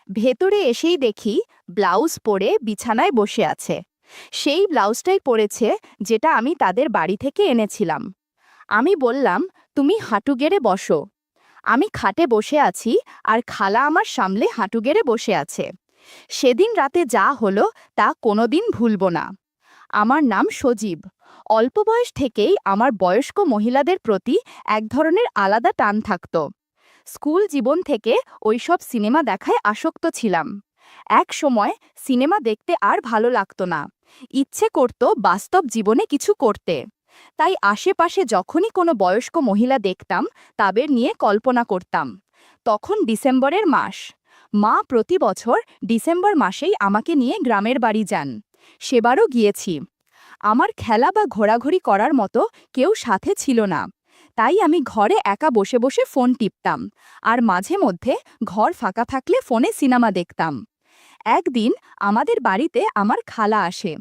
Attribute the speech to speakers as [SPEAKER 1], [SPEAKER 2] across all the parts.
[SPEAKER 1] ভেতরে এসেই দেখি ব্লাউজ পরে বিছানায় বসে আছে। সেই ব্লাউজটাই পরেছে যেটা আমি তাদের বাড়ি থেকে এনেছিলাম। আমি বললাম, তুমি হাঁটু গেড়ে বসো। আমি খাটে বসে আছি আর খালা আমার সামনে হাঁটু গেড়ে বসে আছে। সেদিন রাতে যা হলো তা কোনোদিন ভুলব না। আমার নাম সজীব। অল্প বয়স থেকেই আমার বয়স্ক মহিলাদের প্রতি এক ধরনের আলাদা টান থাকত। স্কুল জীবন থেকে ওইসব সিনেমা দেখায় আসক্ত ছিলাম। এক সময় সিনেমা দেখতে আর ভালো লাগতো না। ইচ্ছে করত বাস্তব জীবনে কিছু করতে। তাই আশেপাশে যখনই কোনো বয়স্ক মহিলা দেখতাম তাদের নিয়ে কল্পনা করতাম। তখন ডিসেম্বরের মাস। মা প্রতি বছর ডিসেম্বর মাসেই আমাকে নিয়ে গ্রামের বাড়ি যান। সেবারও গিয়েছি। আমার খেলা বা ঘোরাঘুরি করার মতো কেউ সাথে ছিল না। তাই আমি ঘরে একা বসে বসে ফোন টিপতাম আর মাঝে মধ্যে ঘর ফাঁকা থাকলে ফোনে সিনেমা দেখতাম। একদিন আমাদের বাড়িতে আমার খালা আসে।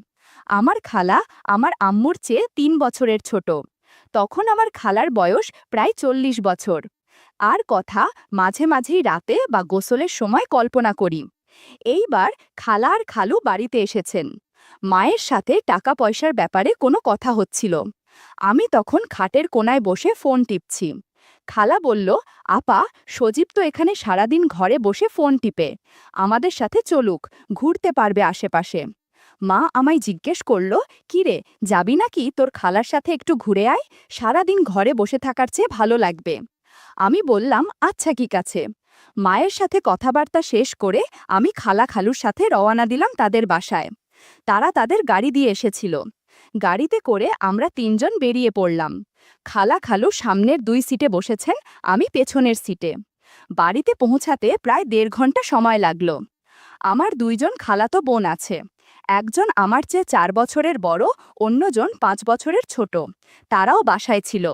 [SPEAKER 1] আমার খালা আমার আম্মুর চেয়ে 3 বছরের ছোট। তখন আমার খালার বয়স প্রায় 40 বছর। আর কথা মাঝে মাঝেই রাতে বা গোসলের সময় কল্পনা করি। এইবার খালা আর খালু বাড়িতে এসেছেন। মায়ের সাথে টাকা পয়সার ব্যাপারে কোনো কথা হচ্ছিল। আমি তখন খাটের কোনায় বসে ফোন টিপছি। খালা বলল, আপা, সজীব তো এখানে সারাদিন ঘরে বসে ফোন টিপে। আমাদের সাথে চলুক, ঘুরতে পারবে আশেপাশে। মা আমায় জিজ্ঞেস করল, কিরে, যাবি নাকি তোর খালার সাথে একটু ঘুরে আয়? সারাদিন ঘরে বসে থাকার চেয়ে ভালো লাগবে। আমি বললাম, আচ্ছা ঠিক আছে। মায়ের সাথে কথাবার্তা শেষ করে আমি খালা খালুর সাথে রওনা দিলাম তাদের বাসায়। তারা তাদের গাড়ি দিয়ে এসেছিল। গাড়িতে করে আমরা 3জন বেরিয়ে পড়লাম। খালা খালু সামনের 2 সিটে বসেছেন, আমি পেছনের সিটে। বাড়িতে পৌঁছাতে প্রায় 1.5 ঘন্টা সময় লাগলো। আমার 2জন খালাতো বোন আছে। একজন আমার চেয়ে 4 বছরের বড়, অন্যজন 5 বছরের ছোট। তারাও বাসায় ছিল।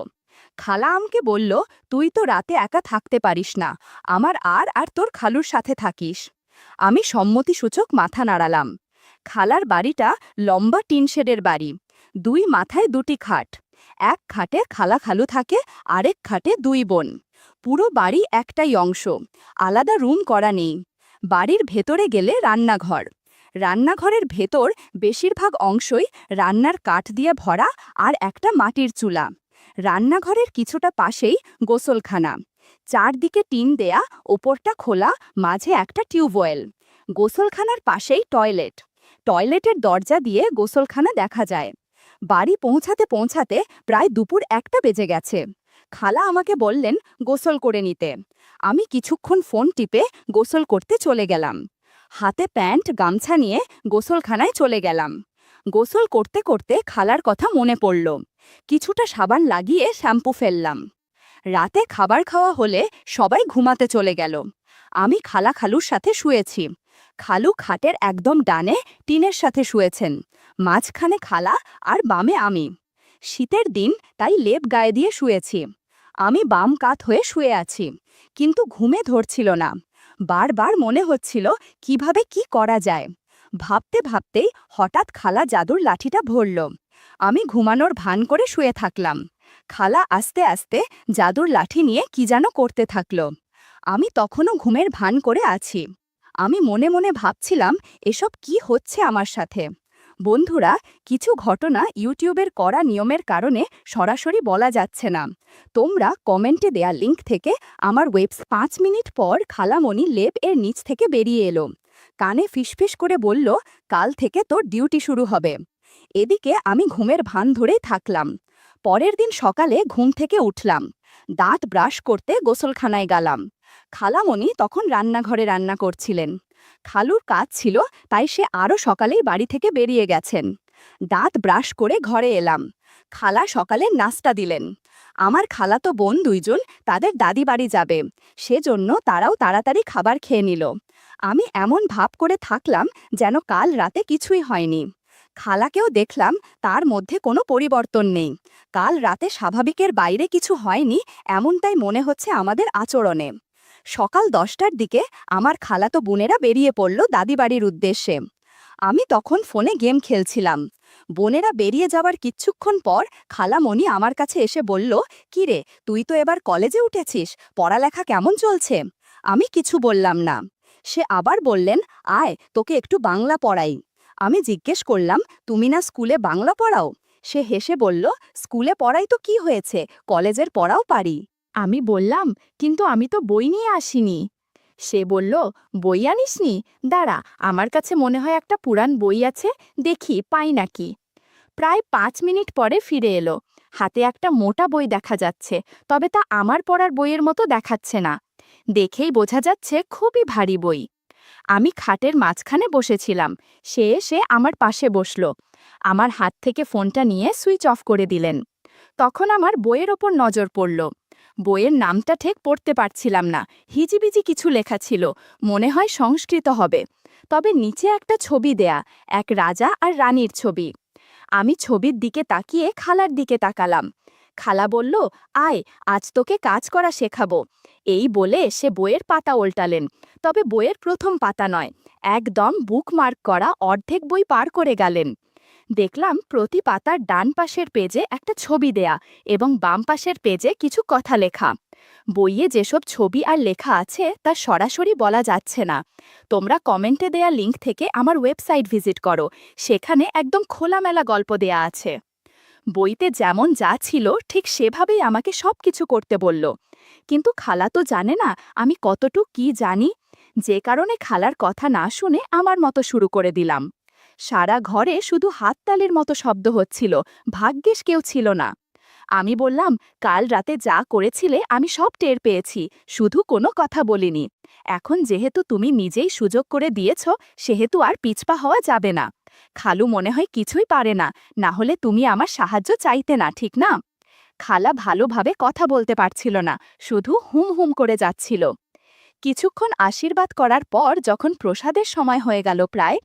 [SPEAKER 1] খালা আমাকে বলল, তুই তো রাতে একা থাকতে পারিস না, আমার আর তোর খালুর সাথে থাকিস। আমি সম্মতিসূচক মাথা নাড়ালাম। খালার বাড়িটা লম্বা টিন শেডের বাড়ি। 2 মাথায় 2টি খাট। এক খাটে খালা খালু থাকে, আরেক খাটে 2 বোন। পুরো বাড়ি একটাই অংশ, আলাদা রুম করা নেই। বাড়ির ভেতরে গেলে রান্নাঘর। রান্নাঘরের ভেতর বেশিরভাগ অংশই রান্নার কাঠ দিয়ে ভরা আর একটা মাটির চুলা। রান্নাঘরের কিছুটা পাশেই গোসলখানা। চারদিকে টিন দেয়া, ওপরটা খোলা, মাঝে একটা টিউবওয়েল। গোসলখানার পাশেই টয়লেট। টয়লেটের দরজা দিয়ে গোসলখানা দেখা যায়। বাড়ি পৌঁছাতে পৌঁছাতে প্রায় দুপুর 1টা বেজে গেছে। খালা আমাকে বললেন গোসল করে নিতে। আমি কিছুক্ষণ ফোন টিপে গোসল করতে চলে গেলাম। হাতে প্যান্ট গামছা নিয়ে গোসলখানায় চলে গেলাম। গোসল করতে করতে খালার কথা মনে পড়ল। কিছুটা সাবান লাগিয়ে শ্যাম্পু ফেললাম। রাতে খাবার খাওয়া হলে সবাই ঘুমাতে চলে গেল। আমি খালা খালুর সাথে শুয়েছি। খালু খাটের একদম ডানে টিনের সাথে শুয়েছেন। মাঝখানে খালা আর বামে আমি। শীতের দিন তাই লেপ গায়ে দিয়ে শুয়েছি। আমি বাম কাত হয়ে শুয়ে আছি, কিন্তু ঘুমে ধরছিল না। বারবার মনে হচ্ছিল কিভাবে কি করা যায়। ভাবতে ভাবতেই হঠাৎ খালা জাদুর লাঠিটা ভরল। আমি ঘুমানোর ভান করে শুয়ে থাকলাম। খালা আস্তে আস্তে জাদুর লাঠি নিয়ে কি যেন করতে থাকল। আমি তখনও ঘুমের ভান করে আছি। আমি মনে মনে ভাবছিলাম, এসব কি হচ্ছে আমার সাথে। বন্ধুরা, কিছু ঘটনা ইউটিউবের করা নিয়মের কারণে সরাসরি বলা যাচ্ছে না। তোমরা কমেন্টে দেয়া লিংক থেকে আমার 5 মিনিট পর খালামণি লেপ এর নিচ থেকে বেরিয়ে এলো। কানে ফিসফিস করে বলল, কাল থেকে তোর ডিউটি শুরু হবে। এদিকে আমি ঘুমের ভান ধরেই থাকলাম। পরের দিন সকালে ঘুম থেকে উঠলাম। দাঁত ব্রাশ করতে গোসলখানায় গেলাম। খালামণি তখন রান্নাঘরে রান্না করছিলেন। খালুর কাজ ছিল, তাই সে আরও সকালেই বাড়ি থেকে বেরিয়ে গেছেন। দাঁত ব্রাশ করে ঘরে এলাম। খালা সকালে নাস্তা দিলেন। আমার খালাতো বোন 2জন তাদের দাদি বাড়ি যাবে, সেজন্য তারাও তাড়াতাড়ি খাবার খেয়ে নিল। আমি এমন ভাব করে থাকলাম যেন কাল রাতে কিছুই হয়নি। খালাকেও দেখলাম, তার মধ্যে কোনো পরিবর্তন নেই। কাল রাতে স্বাভাবিকের বাইরে কিছু হয়নি এমনটাই মনে হচ্ছে আমাদের আচরণে। সকাল 10টার দিকে আমার খালাতো বোনেরা বেরিয়ে পড়ল দাদিবাড়ির উদ্দেশ্যে। আমি তখন ফোনে গেম খেলছিলাম। বোনেরা বেরিয়ে যাওয়ার কিছুক্ষণ পর খালামণি আমার কাছে এসে বলল, কিরে, তুই তো এবার কলেজে উঠেছিস, পড়ালেখা কেমন চলছে? আমি কিছু বললাম না। সে আবার বললেন, আয় তোকে একটু বাংলা পড়াই। আমি জিজ্ঞেস করলাম, তুমি না স্কুলে বাংলা পড়াও? সে হেসে বলল, স্কুলে পড়াই তো কি হয়েছে, কলেজের পড়াও পারি। আমি বললাম, কিন্তু আমি তো বই নিয়ে আসিনি। সে বলল, বই আনিসনি? দাঁড়া, আমার কাছে মনে হয় একটা পুরান বই আছে, দেখি পাই নাকি। প্রায় 5 মিনিট পরে ফিরে এলো। হাতে একটা মোটা বই দেখা যাচ্ছে, তবে তা আমার পড়ার বইয়ের মতো দেখাচ্ছে না। দেখেই বোঝা যাচ্ছে খুবই ভারী বই। আমি খাটের মাঝখানে বসেছিলাম, সে এসে আমার পাশে বসল। আমার হাত থেকে ফোনটা নিয়ে সুইচ অফ করে দিলেন। তখন আমার বইয়ের ওপর নজর পড়ল। বইয়ের নামটা ঠিক পড়তে পারছিলাম না, হিজিবিজি কিছু লেখা ছিল, মনে হয় সংস্কৃত হবে। তবে নিচে একটা ছবি দেয়া, এক রাজা আর রানীর ছবি। আমি ছবির দিকে তাকিয়ে খালার দিকে তাকালাম। খালা বলল, আয়, আজ তোকে কাজ করা শেখাবো। এই বলে সে বইয়ের পাতা উল্টালেন, তবে বইয়ের প্রথম পাতা নয়, একদম বুকমার্ক করা অর্ধেক বই পার করে গেলেন। দেখলাম প্রতি পাতার ডান পাশের পেজে একটা ছবি দেয়া এবং বাম পাশের পেজে কিছু কথা লেখা। বইয়ে যেসব ছবি আর লেখা আছে তা সরাসরি বলা যাচ্ছে না। তোমরা কমেন্টে দেয়া লিঙ্ক থেকে আমার ওয়েবসাইট ভিজিট করো, সেখানে একদম খোলামেলা গল্প দেয়া আছে। বইতে যেমন যা ছিল ঠিক সেভাবেই আমাকে সবকিছু করতে বলল। কিন্তু খালা তো জানে না আমি কতটুক কি জানি, যে কারণে খালার কথা না শুনে আমার মতো শুরু করে দিলাম। সারা ঘরে শুধু হাততালির মতো শব্দ হচ্ছিল, ভাগ্যিস কেউ ছিল না। আমি বললাম, কাল রাতে যা করেছিলে আমি সব টের পেয়েছি, শুধু কোনো কথা বলিনি। এখন যেহেতু তুমি নিজেই সুযোগ করে দিয়েছ, সেহেতু আর পিছপা হওয়া যাবে না। খালু মনে হয় কিছুই পারে না, না হলে তুমি আমার সাহায্য চাইতে না, ঠিক না? খালা ভালোভাবে কথা বলতে পারছিল না, শুধু হুম হুম করে যাচ্ছিল। কিছুক্ষণ আশীর্বাদ করার পর যখন প্রসাদের সময় হয়ে গেল প্রায়,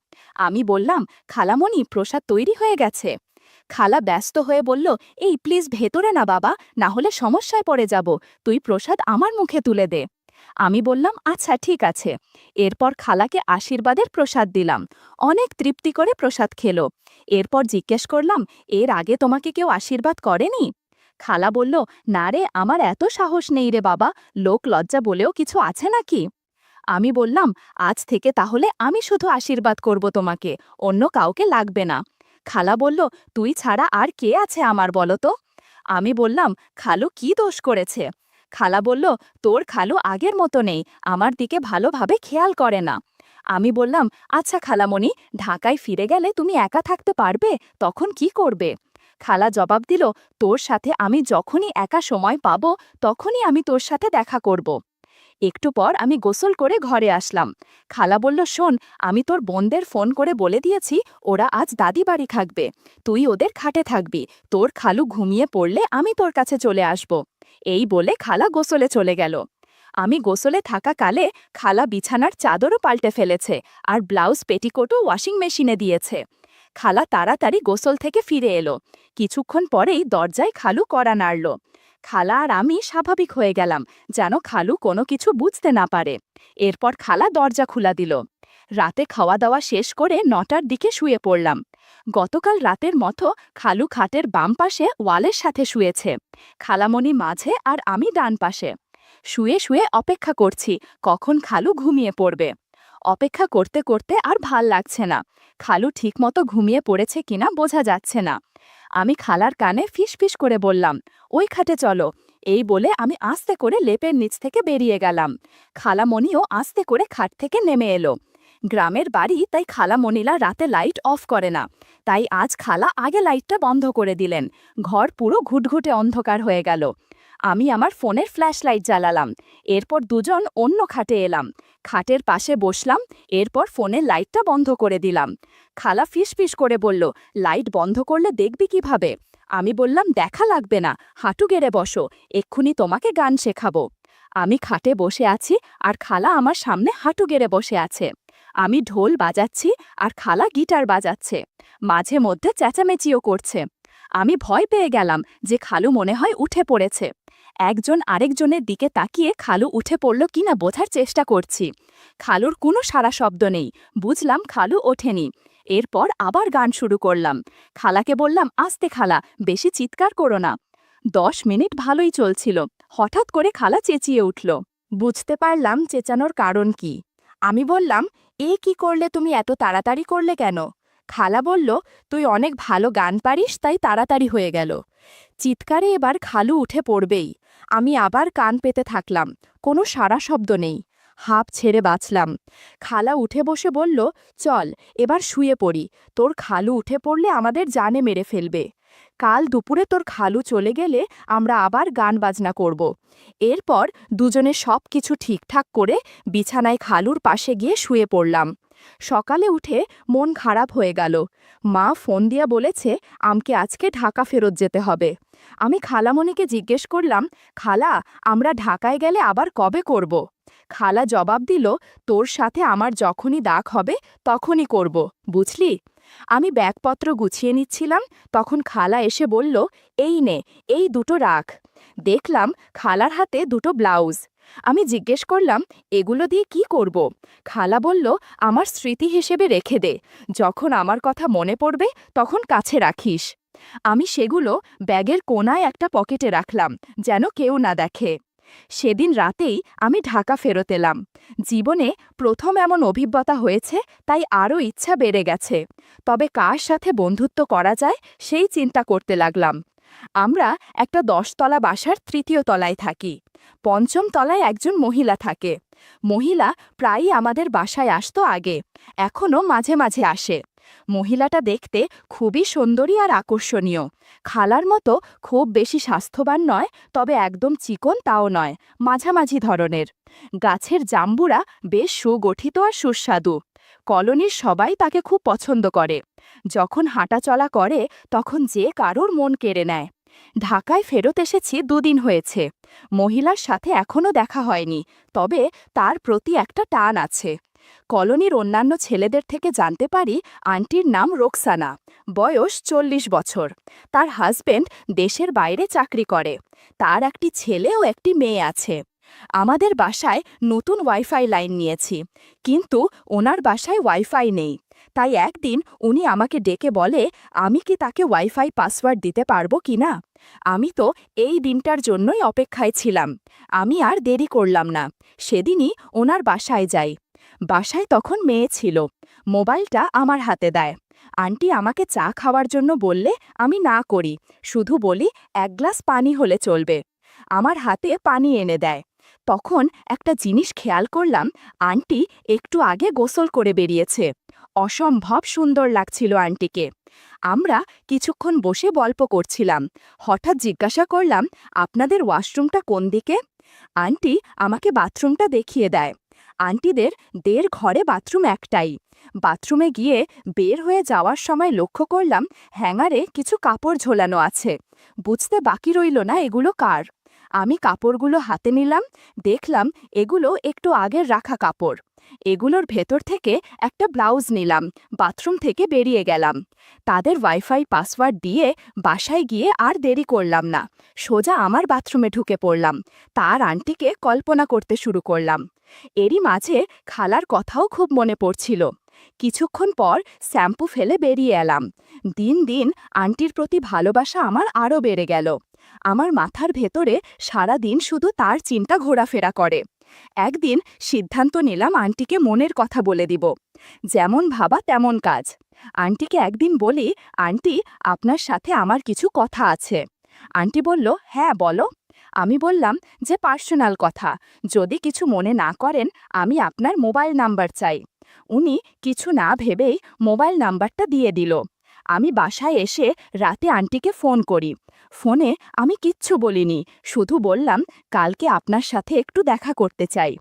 [SPEAKER 1] আমি বললাম, খালামণি, প্রসাদ তৈরি হয়ে গেছে। খালা ব্যস্ত হয়ে বলল, এই প্লিজ ভেতরে না বাবা, না হলে সমস্যায় পড়ে যাব, তুই প্রসাদ আমার মুখে তুলে দে। আমি বললাম, আচ্ছা ঠিক আছে। এরপর খালাকে আশীর্বাদের প্রসাদ দিলাম। অনেক তৃপ্তি করে প্রসাদ খেলো। এরপর জিজ্ঞেস করলাম, এর আগে তোমাকে কেউ আশীর্বাদ করেনি? খালা বলল, না রে, আমার এত সাহস নেই রে বাবা, লোক লজ্জা বলেও কিছু আছে নাকি? আমি বললাম, আজ থেকে তাহলে আমি শুধু আশীর্বাদ করব তোমাকে, অন্য কাউকে লাগবে না। খালা বলল, তুই ছাড়া আর কে আছে আমার বলো তো? আমি বললাম, খালু কি দোষ করেছে? খালা বলল, তোর খালু আগের মতো নেই, আমার দিকে ভালোভাবে খেয়াল করে না। আমি বললাম, আচ্ছা খালামণি, ঢাকায় ফিরে গেলে তুমি একা থাকতে পারবে, তখন কি করবে? খালা জবাব দিল, তোর সাথে আমি যখনই একা সময় পাবো, তখনই আমি তোর সাথে দেখা করব। একটু পর আমি গোসল করে ঘরে আসলাম। খালা বলল, শোন, আমি তোর বোনদের ফোন করে বলে দিয়েছি ওরা আজ দাদি বাড়ি থাকবে, তুই ওদের খাটে থাকবি, তোর খালু ঘুমিয়ে পড়লে আমি তোর কাছে চলে আসব। এই বলে খালা গোসলে চলে গেল। আমি গোসলে থাকা কালে খালা বিছানার চাদরও পাল্টে ফেলেছে আর ব্লাউজ পেটিকোটও ওয়াশিং মেশিনে দিয়েছে। খালা তাড়াতাড়ি গোসল থেকে ফিরে এলো। কিছুক্ষণ পরেই দরজায় খালু কড়া নাড়ল। খালা আর আমি স্বাভাবিক হয়ে গেলাম, যেন খালু কোনো কিছু বুঝতে না পারে। এরপর খালা দরজা খুলা দিল। রাতে খাওয়া দাওয়া শেষ করে 9টার দিকে শুয়ে পড়লাম। গতকাল রাতের মতো খালু খাটের বাম পাশে ওয়ালের সাথে শুয়েছে, খালামণি মাঝে আর আমি ডান পাশে। শুয়ে শুয়ে অপেক্ষা করছি কখন খালু ঘুমিয়ে পড়বে। অপেক্ষা করতে করতে আর ভাল লাগছে না, খালু ঠিকমতো ঘুমিয়ে পড়েছে কিনা বোঝা যাচ্ছে না। আমি খালার কানে ফিসফিস করে বললাম, ওই খাটে চলো। এই বলে আমি আস্তে করে লেপের নিচ থেকে বেরিয়ে গেলাম। খালামণিও আস্তে করে খাট থেকে নেমে এলো। গ্রামের বাড়ি, তাই খালামণিলা রাতে লাইট অফ করে না, তাই আজ খালা আগে লাইটটা বন্ধ করে দিলেন। ঘর পুরো ঘুটঘুটে অন্ধকার হয়ে গেল। আমি আমার ফোনের ফ্ল্যাশ লাইট জ্বালালাম। এরপর দুজন অন্য খাটে এলাম, খাটের পাশে বসলাম। এরপর ফোনের লাইটটা বন্ধ করে দিলাম। খালা ফিসফিস করে বলল, লাইট বন্ধ করলে দেখবি কিভাবে? আমি বললাম, দেখা লাগবে না, হাঁটু গেড়ে বসো, এক্ষুনি তোমাকে গান শেখাবো। আমি খাটে বসে আছি আর খালা আমার সামনে হাঁটু গেড়ে বসে আছে। আমি ঢোল বাজাচ্ছি আর খালা গিটার বাজাচ্ছে, মাঝে মধ্যে চেঁচামেচিও করছে। আমি ভয় পেয়ে গেলাম যে খালু মনে হয় উঠে পড়েছে। একজন আরেকজনের দিকে তাকিয়ে খালু উঠে পড়ল কিনা বোঝার চেষ্টা করছি। খালুর কোনো সারা শব্দ নেই, বুঝলাম খালু ওঠেনি। এরপর আবার গান শুরু করলাম। খালাকে বললাম, আস্তে খালা, বেশি চিৎকার করো না। 10 মিনিট ভালোই চলছিল, হঠাৎ করে খালা চেঁচিয়ে উঠল। বুঝতে পারলাম চেঁচানোর কারণ কি। আমি বললাম, এ কি করলে তুমি এত তাড়াতাড়ি করলে কেন? খালা বলল, তুই অনেক ভালো গান পারিস তাই তাড়াতাড়ি হয়ে গেল। চিৎকারে এবার খালু উঠে পড়বেই। আমি আবার কান পেতে থাকলাম, কোনো সাড়া শব্দ নেই। হাঁপ ছেড়ে বাঁচলাম। খালা উঠে বসে বলল, চল এবার শুয়ে পড়ি, তোর খালু উঠে পড়লে আমাদের জানে মেরে ফেলবে। কাল দুপুরে তোর খালু চলে গেলে আমরা আবার গান বাজনা করব। এরপর দুজনে সব কিছু ঠিকঠাক করে বিছানায় খালুর পাশে গিয়ে শুয়ে পড়লাম। সকালে উঠে মন খারাপ হয়ে গেল। মা ফোন দিয়া বলেছে আমকে আজকে ঢাকা ফেরত যেতে হবে। আমি খালামণিকে জিজ্ঞেস করলাম, খালা, আমরা ঢাকায় গেলে আবার কবে করব? খালা জবাব দিল, তোর সাথে আমার যখনই দাগ হবে তখনই করব, বুঝলি? আমি ব্যাগপত্র গুছিয়ে নিচ্ছিলাম, তখন খালা এসে বলল, এই নে, এই দুটো রাখ। দেখলাম খালার হাতে দুটো ব্লাউজ। আমি জিজ্ঞেস করলাম, এগুলো দিয়ে কি করব? খালা বলল, আমার স্মৃতি হিসেবে রেখে দে, যখন আমার কথা মনে পড়বে তখন কাছে রাখিস। আমি সেগুলো ব্যাগের কোনায় একটা পকেটে রাখলাম, যেন কেউ না দেখে। সেদিন রাতেই আমি ঢাকা ফেরত এলাম। জীবনে প্রথম এমন অভিজ্ঞতা হয়েছে, তাই আরও ইচ্ছা বেড়ে গেছে। তবে কার সাথে বন্ধুত্ব করা যায় সেই চিন্তা করতে লাগলাম। আমরা একটা 10 তলা বাসার 3য় তলায় থাকি। 5ম তলায় একজন মহিলা থাকে। মহিলা প্রায়ই আমাদের বাসায় আসতো আগে, এখনও মাঝে মাঝে আসে। মহিলাটা দেখতে খুবই সুন্দরী আর আকর্ষণীয়। খালার মতো খুব বেশি স্বাস্থ্যবান নয়, তবে একদম চিকন তাও নয়, মাঝামাঝি ধরনের। গাছের জাম্বুরা বেশ সুগঠিত আর সুস্বাদু। কলোনির সবাই তাকে খুব পছন্দ করে। যখন হাঁটাচলা করে তখন যে কারোর মন কেড়ে নেয়। ঢাকায় ফেরত এসেছি 2 দিন হয়েছে। মহিলার সাথে এখনও দেখা হয়নি, তবে তার প্রতি একটা টান আছে। কলোনির অন্যান্য ছেলেদের থেকে জানতে পারি আন্টির নাম রোকসানা, বয়স 40 বছর। তার হাজবেন্ড দেশের বাইরে চাকরি করে। তার একটি ছেলে ও একটি মেয়ে আছে। আমাদের বাসায় নতুন ওয়াইফাই লাইন নিয়েছি, কিন্তু ওনার বাসায় ওয়াইফাই নেই। তাই একদিন উনি আমাকে ডেকে বলে, আমি কি তাকে ওয়াইফাই পাসওয়ার্ড দিতে পারবো কিনা। আমি তো এই দিনটার জন্যই অপেক্ষায় ছিলাম। আমি আর দেরি করলাম না, সেদিনই ওনার বাসায় যাই। বাসায় তখন মেয়ে ছিল। মোবাইলটা আমার হাতে দেয়। আন্টি আমাকে চা খাওয়ার জন্য বললে আমি না করি, শুধু বলি 1 গ্লাস পানি হলে চলবে। আমার হাতে পানি এনে দেয়। তখন একটা জিনিস খেয়াল করলাম, আন্টি একটু আগে গোসল করে বেরিয়েছে। অসম্ভব সুন্দর লাগছিল আন্টিকে। আমরা কিছুক্ষণ বসে গল্প করছিলাম। হঠাৎ জিজ্ঞাসা করলাম, আপনাদের ওয়াশরুমটা কোন দিকে? আন্টি আমাকে বাথরুমটা দেখিয়ে দেয়। আন্টিদের ঘরে বাথরুম একটাই। বাথরুমে গিয়ে বের হয়ে যাওয়ার সময় লক্ষ্য করলাম হ্যাঙ্গারে কিছু কাপড় ঝোলানো আছে। বুঝতে বাকি রইল না এগুলো কার। আমি কাপড়গুলো হাতে নিলাম, দেখলাম এগুলো একটু আগের রাখা কাপড়। এগুলোর ভেতর থেকে একটা ব্লাউজ নিলাম, বাথরুম থেকে বেরিয়ে গেলাম। তাদের ওয়াইফাই পাসওয়ার্ড দিয়ে বাসায় গিয়ে আর দেরি করলাম না, সোজা আমার বাথরুমে ঢুকে পড়লাম। তার আন্টিকে কল্পনা করতে শুরু করলাম। এরই মাঝে খালার কথাও খুব মনে পড়ছিল। কিছুক্ষণ পর শ্যাম্পু ফেলে বেরিয়ে এলাম। দিন দিন আন্টির প্রতি ভালোবাসা আমার আরও বেড়ে গেল। আমার মাথার ভেতরে সারা দিন শুধু তার চিন্তা ঘোরাফেরা করে। একদিন সিদ্ধান্ত নিলাম আন্টিকে মনের কথা বলে দিব। যেমন ভাবা তেমন কাজ। আন্টিকে একদিন বলি, আন্টি, আপনার সাথে আমার কিছু কথা আছে। আন্টি বলল, হ্যাঁ বলো। আমি বললাম যে পার্সোনাল কথা, যদি কিছু মনে না করেন আমি আপনার মোবাইল নাম্বার চাই। উনি কিছু না ভেবেই মোবাইল নাম্বারটা দিয়ে দিল। আমি বাসায় এসে রাতে আন্টিকে ফোন করি। ফোনে আমি কিচ্ছু বলিনি, শুধু বললাম কালকে আপনার সাথে একটু দেখা করতে চাই।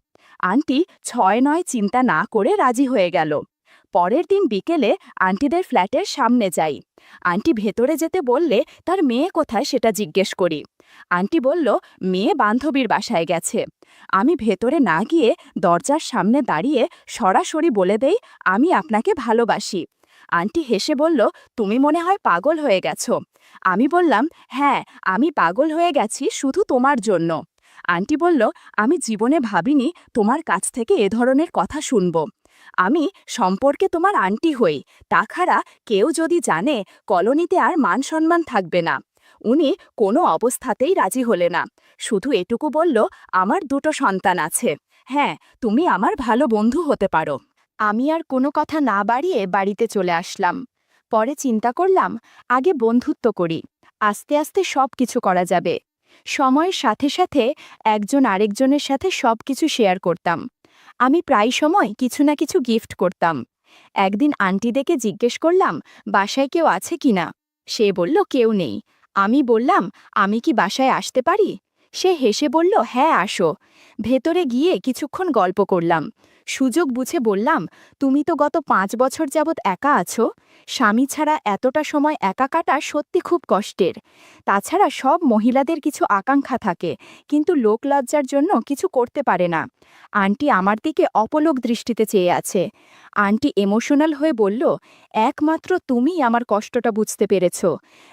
[SPEAKER 1] আন্টি 6-9 চিন্তা না করে রাজি হয়ে গেল। পরের দিন বিকেলে আন্টিদের ফ্ল্যাটের সামনে যাই। আন্টি ভেতরে যেতে বললে তার মেয়ে কোথায় সেটা জিজ্ঞেস করি। আন্টি বলল মেয়ে বান্ধবীর বাসায় গেছে। আমি ভেতরে না গিয়ে দরজার সামনে দাঁড়িয়ে সরাসরি বলে দেই, আমি আপনাকে ভালোবাসি। আন্টি হেসে বলল, তুমি মনে হয় পাগল হয়ে গেছো। আমি বললাম, হ্যাঁ, আমি পাগল হয়ে গেছি শুধু তোমার জন্য। আন্টি বলল, আমি জীবনে ভাবিনি তোমার কাছ থেকে এ ধরনের কথা শুনব। আমি সম্পর্কে তোমার আন্টি হই, তাছাড়া কেউ যদি জানে কলোনিতে আর মান সম্মান থাকবে না। উনি কোনো অবস্থাতেই রাজি হলে না, শুধু এটুকু বলল, আমার 2টো সন্তান আছে, হ্যাঁ, তুমি আমার ভালো বন্ধু হতে পারো। আমি আর কোনো কথা না বাড়িয়ে বাড়িতে চলে আসলাম। পরে চিন্তা করলাম, আগে বন্ধুত্ব করি, আস্তে আস্তে সব কিছু করা যাবে। সময়ের সাথে সাথে একজন আরেকজনের সাথে সব কিছু শেয়ার করতাম। আমি প্রায় সময় কিছু না কিছু গিফট করতাম। একদিন আন্টি দেখে জিজ্ঞেস করলাম, বাসায় কেউ আছে কিনা? সে বলল, কেউ নেই। আমি বললাম, আমি কি বাসায় আসতে পারি? সে হেসে বলল, হ্যাঁ আসো। ভেতরে গিয়ে কিছুক্ষণ গল্প করলাম। সুযোগ বুঝে বললাম, তুমি তো গত 5 বছর যাবৎ একা আছো। স্বামী ছাড়া এতটা সময় একা কাটা সত্যি খুব কষ্টের। তাছাড়া সব মহিলাদের কিছু আকাঙ্ক্ষা থাকে, কিন্তু লোকলজ্জার জন্য কিছু করতে পারে না। আন্টি আমার দিকে অপলক দৃষ্টিতে চেয়ে আছে। আন্টি ইমোশনাল হয়ে বলল, একমাত্র তুমিই আমার কষ্টটা বুঝতে পেরেছ।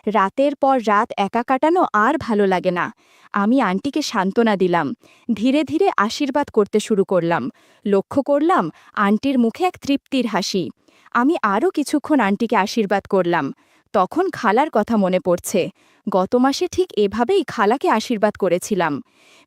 [SPEAKER 1] রাতের পর রাত একা কাটানো আর ভালো লাগে না। আমি আন্টিকে সান্ত্বনা দিলাম। ধীরে ধীরে আশীর্বাদ করতে শুরু করলাম। লক্ষ্য করলাম আন্টির মুখে এক তৃপ্তির হাসি। আমি আরও কিছুক্ষণ আন্টিকে আশীর্বাদ করলাম। তখন খালার কথা মনে পড়ছে। গত মাসে ঠিক এভাবেই খালাকে আশীর্বাদ করেছিলাম।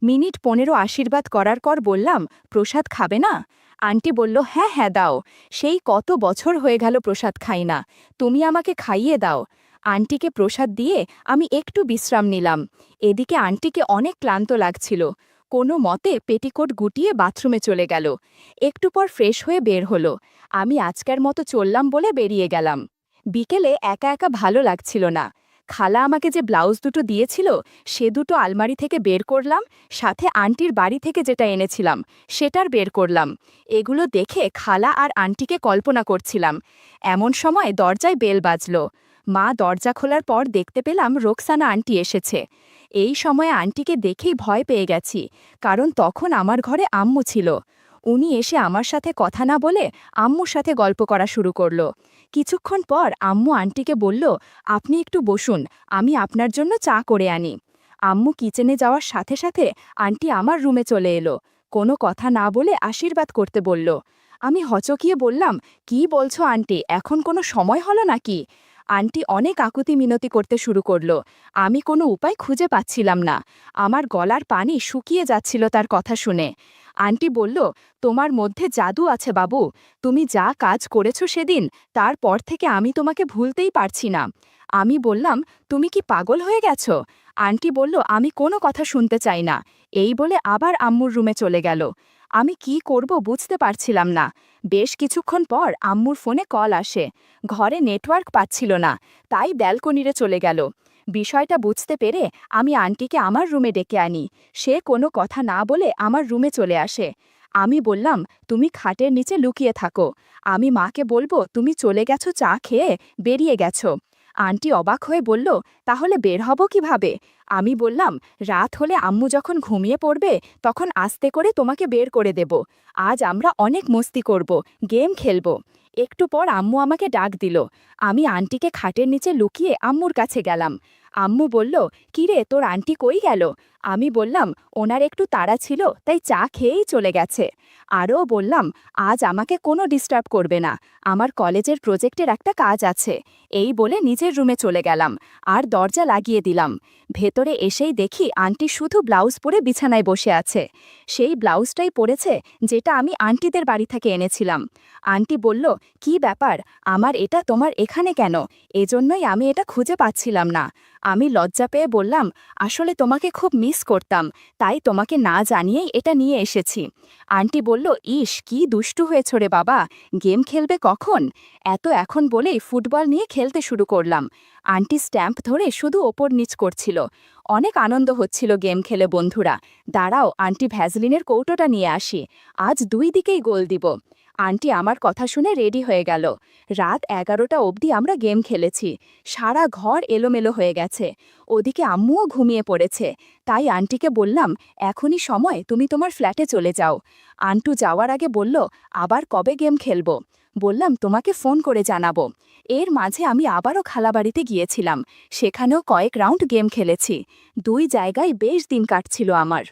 [SPEAKER 1] মিনিট 15 আশীর্বাদ করার পর বললাম, প্রসাদ খাবে না? আন্টি বলল, হ্যাঁ হ্যাঁ দাও। সেই কত বছর হয়ে গেল প্রসাদ খাই না, তুমি আমাকে খাইয়ে দাও। আন্টিকে প্রসাদ দিয়ে আমি একটু বিশ্রাম নিলাম। এদিকে আন্টিকে অনেক ক্লান্ত লাগছিল। কোনো মতে পেটিকোট গুটিয়ে বাথরুমে চলে গেল। একটু পর ফ্রেশ হয়ে বের হলো। আমি আজকের মতো চললাম বলে বেরিয়ে গেলাম। বিকেলে একা একা ভালো লাগছিল না। খালা আমাকে যে ব্লাউজ দুটো দিয়েছিল, সে দুটো আলমারি থেকে বের করলাম, সাথে আন্টির বাড়ি থেকে যেটা এনেছিলাম সেটার বের করলাম। এগুলো দেখে খালা আর আন্টিকে কল্পনা করছিলাম। এমন সময় দরজায় বেল বাজল। মা দরজা খোলার পর দেখতে পেলাম রোকসানা আন্টি এসেছে। এই সময়ে আন্টিকে দেখেই ভয় পেয়ে গেছি, কারণ তখন আমার ঘরে আম্মু ছিল। উনি এসে আমার সাথে কথা না বলে আম্মুর সাথে গল্প করা শুরু করলো। কিছুক্ষণ পর আম্মু আন্টিকে বলল, আপনি একটু বসুন, আমি আপনার জন্য চা করে আনি। আম্মু কিচেনে যাওয়ার সাথে সাথে আন্টি আমার রুমে চলে এলো। কোনো কথা না বলে আশীর্বাদ করতে বলল। আমি হচকিয়ে বললাম, কি বলছো আন্টি, এখন কোনো সময় হলো নাকি? আন্টি অনেক আকুতি মিনতি করতে শুরু করলো। আমি কোনো উপায় খুঁজে পাচ্ছিলাম না। আমার গলার পানি শুকিয়ে যাচ্ছিল তার কথা শুনে। আন্টি বলল, তোমার মধ্যে জাদু আছে বাবু। তুমি যা কাজ করেছো সেদিন, তারপর থেকে আমি তোমাকে ভুলতেই পারছি না। আমি বললাম, তুমি কি পাগল হয়ে গেছো? আন্টি বলল, আমি কোনো কথা শুনতে চাই না। এই বলে আবার আম্মুর রুমে চলে গেল। আমি কি করব বুঝতে পারছিলাম না। বেশ কিছুক্ষণ পর আম্মুর ফোনে কল আসে। ঘরে নেটওয়ার্ক পাচ্ছিল না, তাই ব্যালকনিরে চলে গেল। বিষয়টা বুঝতে পেরে আমি আন্টিকে আমার রুমে ডেকে আনি। সে কোনো কথা না বলে আমার রুমে চলে আসে। আমি বললাম, তুমি খাটের নিচে লুকিয়ে থাকো। আমি মাকে বলবো তুমি চলে গেছো চা খেয়ে, বেরিয়ে গেছো। আন্টি অবাক হয়ে বলল, তাহলে বের হব কিভাবে? আমি বললাম, রাত হলে আম্মু যখন ঘুমিয়ে পড়বে তখন আস্তে করে তোমাকে বের করে দেব। আজ আমরা অনেক মস্তি করব, গেম খেলব। একটু পর আম্মু আমাকে ডাক দিল। আমি আন্টিকে খাটের নিচে লুকিয়ে আম্মুর কাছে গেলাম। আম্মু বলল, কিরে তোর আন্টি কই গেল? আমি বললাম, ওনার একটু তাড়া ছিল, তাই চা খেয়েই চলে গেছে। আরও বললাম, আজ আমাকে কোনো ডিস্টার্ব করবে না, আমার কলেজের প্রজেক্টের একটা কাজ আছে। এই বলে নিজের রুমে চলে গেলাম আর দরজা লাগিয়ে দিলাম। ভেতরে এসেই দেখি আন্টি শুধু ব্লাউজ পরে বিছানায় বসে আছে। সেই ব্লাউজটাই পরেছে যেটা আমি আন্টিদের বাড়ি থেকে এনেছিলাম। আন্টি বলল, কি ব্যাপার, আমার এটা তোমার এখানে কেন? এজন্যই আমি এটা খুঁজে পাচ্ছিলাম না। আমি লজ্জা পেয়ে বললাম, আসলে তোমাকে খুব মিস করতাম, তাই তোমাকে না জানিয়েই এটা নিয়ে এসেছি। আন্টি বলল, ইস কি দুষ্টু হয়েছ রে বাবা, গেম খেলবে কখন? এখন বলেই ফুটবল নিয়ে খেলতে শুরু করলাম। আন্টি স্ট্যাম্প ধরে শুধু ওপর নিচ করছিল। অনেক আনন্দ হচ্ছিল গেম খেলে। বন্ধুরা, দাঁড়াও আন্টি ভ্যাজলিনের কৌটোটা নিয়ে আসি, আজ দুই দিকেই গোল দিব। আন্টি আমার কথা শুনে রেডি হয়ে গেল। রাত 11টা অবধি আমরা গেম খেলেছি। সারা ঘর এলোমেলো হয়ে গেছে। ওদিকে আম্মুও ঘুমিয়ে পড়েছে। তাই আন্টিকে বললাম, এখনই সময়, তুমি তোমার ফ্ল্যাটে চলে যাও। আন্টু যাওয়ার আগে বলল, আবার কবে গেম খেলবো? বললাম, তোমাকে ফোন করে জানাবো। এর মাঝে আমি আবারও খালাবাড়িতে গিয়েছিলাম। সেখানেও কয়েক রাউন্ড গেম খেলেছি। দুই জায়গায় বেশ দিন কাটছিল আমার।